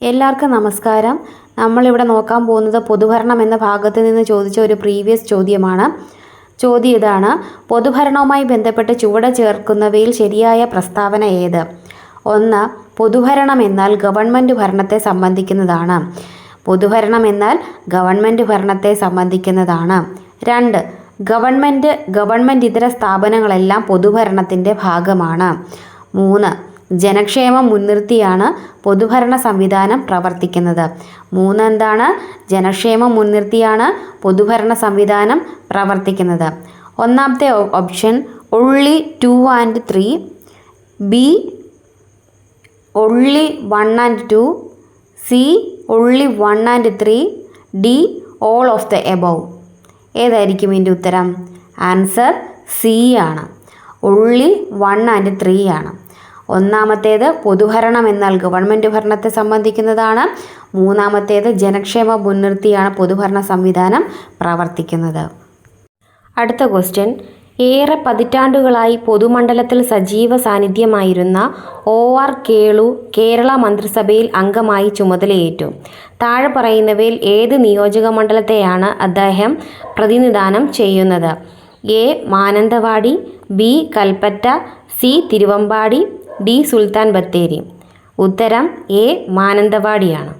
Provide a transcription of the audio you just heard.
എല്ലാവർക്കും നമസ്കാരം. നമ്മളിവിടെ നോക്കാൻ പോകുന്നത് പൊതുഭരണം എന്ന ഭാഗത്ത് നിന്ന് ചോദിച്ച ഒരു പ്രീവിയസ് ചോദ്യമാണ്. ചോദ്യം ഇതാണ്: പൊതുഭരണവുമായി ബന്ധപ്പെട്ട് ചുവടെ ചേർക്കുന്നവയിൽ ശരിയായ പ്രസ്താവന ഏത്? 1. പൊതുഭരണം എന്നാൽ ഗവൺമെൻറ് ഭരണത്തെ സംബന്ധിക്കുന്നതാണ്. പൊതുഭരണം എന്നാൽ ഗവൺമെൻറ് ഭരണത്തെ സംബന്ധിക്കുന്നതാണ്. 2. ഗവൺമെൻറ് ഇതര സ്ഥാപനങ്ങളെല്ലാം പൊതുഭരണത്തിൻ്റെ ഭാഗമാണ്. 3. ജനക്ഷേമം മുൻനിർത്തിയാണ് പൊതുഭരണ സംവിധാനം പ്രവർത്തിക്കുന്നത്. 3 എന്താണ്? ജനക്ഷേമം മുൻനിർത്തിയാണ് പൊതുഭരണ സംവിധാനം പ്രവർത്തിക്കുന്നത്. ഒന്നാമത്തെ option only 2 and 3, B only 1 and 2, C only 1 and 3, D all of the above. ഏതായിരിക്കും ഇതിൻ്റെ ഉത്തരം? ആൻസർ സി ആണ്. only 1 and 3 ആണ്. ഒന്നാമത്തേത് പൊതുഭരണം എന്നാൽ ഗവൺമെൻറ് ഭരണത്തെ സംബന്ധിക്കുന്നതാണ്. മൂന്നാമത്തേത് ജനക്ഷേമം മുൻനിർത്തിയാണ് പൊതുഭരണ സംവിധാനം പ്രവർത്തിക്കുന്നത്. അടുത്ത ക്വസ്റ്റ്യൻ: ഏറെ പതിറ്റാണ്ടുകളായി പൊതുമണ്ഡലത്തിൽ സജീവ സാന്നിധ്യമായിരുന്ന OR കേളു കേരള മന്ത്രിസഭയിൽ അംഗമായി ചുമതലയേറ്റു. താഴെ പറയുന്നവയിൽ ഏത് നിയോജക മണ്ഡലത്തെയാണ് അദ്ദേഹം പ്രതിനിധാനം ചെയ്യുന്നത്? A. Mananthavady, B. Kalpetta, C. Thiruvambady, D. Sulthan Bathery. ഉത്തരം എ. മാനന്തവാടിയാണ്.